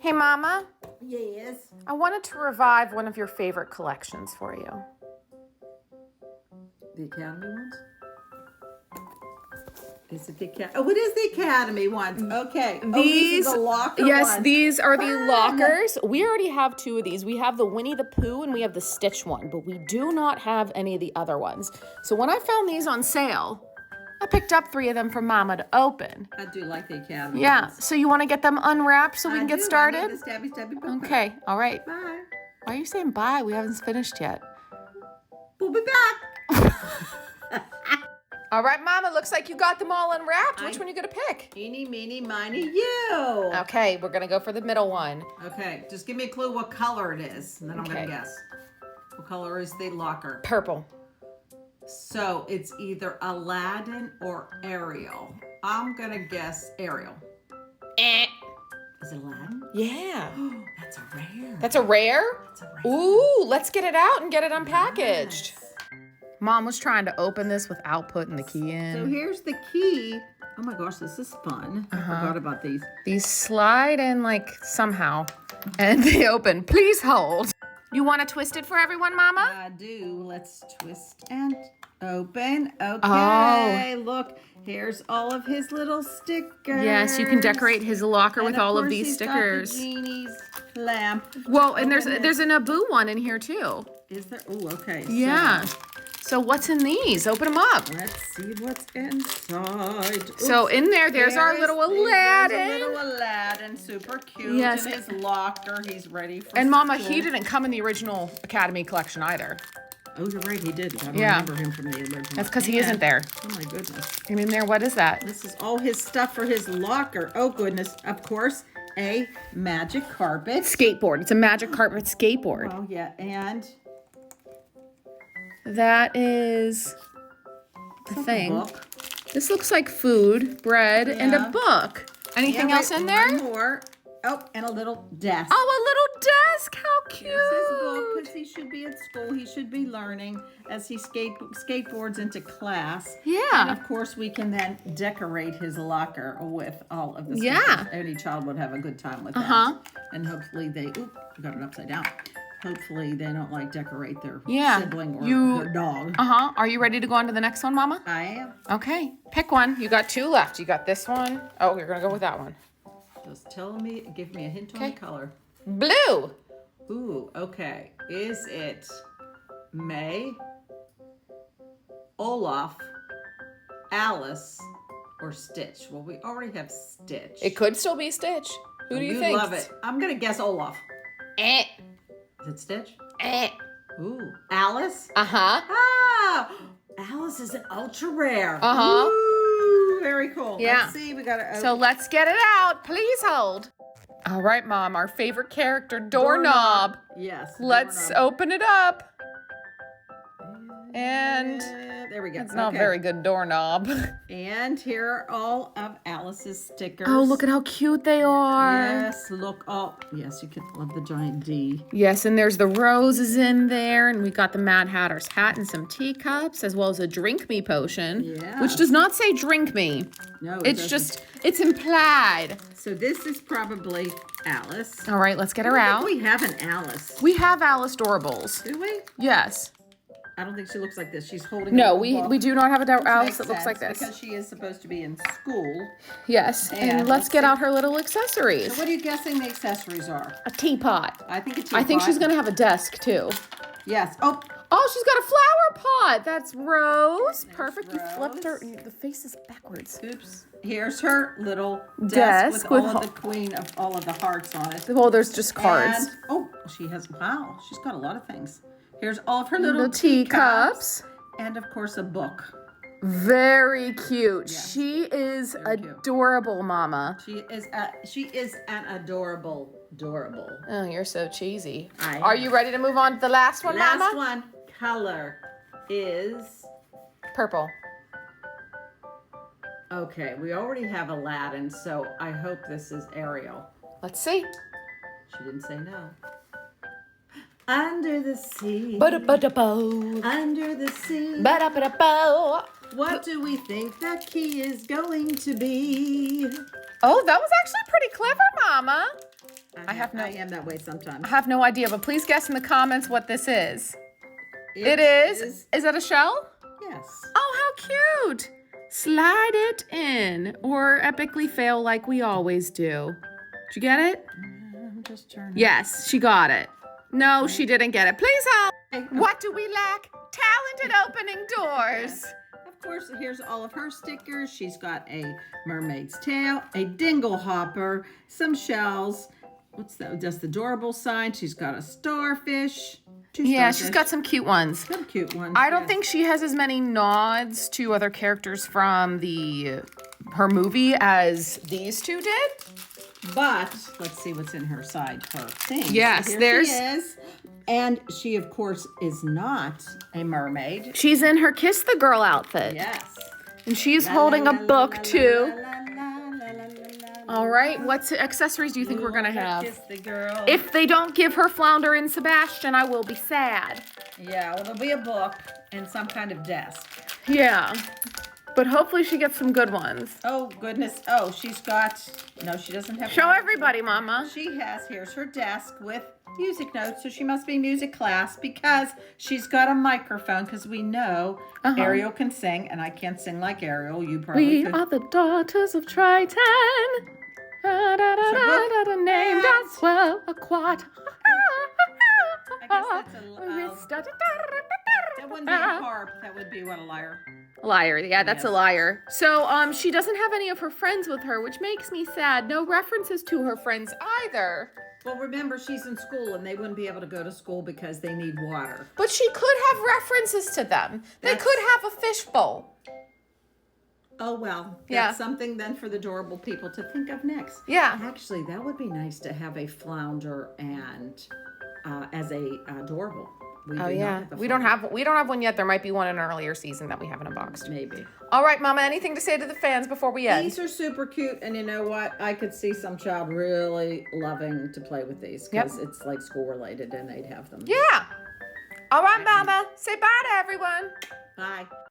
Hey, Mama. Yes. I wanted to revive one of your favorite collections for you. The Academy ones? Is it the Academy? Oh, it is the Academy ones. Okay. These are the locker ones. These are the lockers. We already have two of these. We have the Winnie the Pooh and we have the Stitch one, but we do not have any of the other ones. So when I found these on sale, I picked up 3 of them for Mama to open. I do like the Academy ones. So you want to get them unwrapped so we can get started? I need the stabby book. Okay, all right. Bye. Why are you saying bye? We haven't finished yet. We'll be back. All right, Mama, looks like you got them all unwrapped. Which one are you going to pick? Eeny, meeny, miny, you. Okay, we're going to go for the middle one. Okay, just give me a clue what color it is, and then I'm going to guess. What color is the locker? Purple. So it's either Aladdin or Ariel. I'm going to guess Ariel. Is it Aladdin? Yeah. That's a rare. That's a rare? That's a rare. Ooh, let's get it out and get it unpackaged. Yes. Mom was trying to open this without putting the key in. So here's the key. Oh my gosh, this is fun. I forgot about these. These slide in like somehow and they open. Please hold. You want to twist it for everyone, Mama? I do. Let's twist and open. Okay, look. Here's all of his little stickers. Yes, you can decorate his locker with all of these stickers. Got the genie's lamp. Well, and there's a Naboo one in here too. Is there? Oh, okay. Yeah. So what's in these? Open them up. Let's see what's inside. Oops. So in there's our little Aladdin. There's a little Aladdin, super cute. Yes. In his locker, he's ready for And Mama, school. he didn't come in the original Academy collection either. Oh, you're right, he did. I don't remember him from the original. That's because he isn't there. Oh my goodness. And in there, what is that? This is all his stuff for his locker. Oh goodness. Of course, a magic carpet. Skateboard. It's a magic carpet skateboard. Oh yeah, and that is the thing. book. This looks like food, bread, and a book. Anything else in there? One more. Oh, and a little desk. Oh, a little desk. How cute. Here's his book, because he should be at school. He should be learning as he skateboards into class. Yeah. And of course, we can then decorate his locker with all of the stickers. Yeah. Any child would have a good time with that. And hopefully they, we got it upside down. Hopefully they don't like decorate their sibling or their dog. Are you ready to go on to the next one, Mama? I am. Okay. Pick one. You got 2 left. You got this one. Oh, you're going to go with that one. Just give me a hint on the color. Blue. Ooh, okay. Is it May, Olaf, Alice, or Stitch? Well, we already have Stitch. It could still be Stitch. Who do you think? Love it. I'm going to guess Olaf. Is it Stitch? Ooh, Alice? Ah, Alice is an ultra rare. Ooh, very cool. Yeah. Let's see, we got to open. So let's get it out. Please hold. All right, Mom, our favorite character, doorknob. Yes. Let's open it up. And there we go. it's not a very good doorknob. And here are all of Alice's stickers. Oh, look at how cute they are. Yes, look. Oh, yes, you could love the giant D. Yes, and there's the roses in there, and we got the Mad Hatter's hat and some teacups, as well as a drink me potion, which does not say drink me. No, it's implied. So this is probably Alice. All right, let's get her out. We have an Alice. We have Alice Doorables. Do we? Yes. I don't think she looks like this. She's holding. No, we do not have a Alice that looks like this. Because she is supposed to be in school. Yes, and let's get out her little accessories. So what are you guessing the accessories are? A teapot. I think a teapot. I think she's going to have a desk, too. Yes. Oh, she's got a flower pot. That's Rose. Perfect. You flipped her. The face is backwards. Oops. Here's her little desk with all of the queen of all of the hearts on it. Well, there's just cards. And, she's got a lot of things. Here's all of her little teacups. And, of course, a book. Very cute. Yeah. She is adorable, Mama. She is an adorable. Oh, you're so cheesy. Are you ready to move on to the last one, Mama? Last one. Color is purple. Okay, we already have Aladdin, so I hope this is Ariel. Let's see. She didn't say no. Under the sea. Ba-da-ba-da-bo. Under the sea. Ba-da-ba-da-bo. What do we think that key is going to be? Oh, that was actually pretty clever, Mama. I am that way sometimes. I have no idea, but please guess in the comments what this is. It is. Is that a shell? Yes. Oh, how cute. Slide it in or epically fail like we always do. Did you get it? I'm just turning. Yes, she got it. No, she didn't get it. Please help. What do we lack? Talent at opening doors. Of course, here's all of her stickers. She's got a mermaid's tail, a dingle hopper, some shells. What's that? Just the Doorables sign. She's got a starfish. Yeah, she's got some cute ones. Some cute ones. I don't think she has as many nods to other characters from her movie as these two did. But let's see what's in her side her thing. Yes, so there's. She is. And she, of course, is not a mermaid. She's in her Kiss the Girl outfit. Yes. And she's holding a book, too. All right, what accessories do you think we're going to have? Kiss the girl. If they don't give her Flounder and Sebastian, I will be sad. Yeah, well, there'll be a book and some kind of desk. Yeah, but hopefully she gets some good ones. Oh, goodness. Oh, she's got, no, she doesn't have. Show everybody, Mama. She has, here's her desk with music notes, so she must be music class because she's got a microphone because we know Ariel can sing, and I can't sing like Ariel. You probably could. We are the daughters of Triton. Named as well a quad. I guess that's that wouldn't be a harp. That would be what, a lyre? Lyre, yeah, that's Yes. a lyre. So she doesn't have any of her friends with her, which makes me sad. No references to her friends either. Well, remember, she's in school, and they wouldn't be able to go to school because they need water. But she could have references to them. They could have a fishbowl. Oh, well, Yeah. that's something then for the Doorables people to think of next. Yeah. Actually, that would be nice to have a flounder and as a Doorables. We Oh do not yeah, have a we don't flounder. have one yet. There might be one in an earlier season that we haven't unboxed. Maybe. All right, Mama. Anything to say to the fans before we end? These are super cute, and you know what? I could see some child really loving to play with these because it's like school related, and they'd have them. Yeah. All right, Mama. Say bye to everyone. Bye.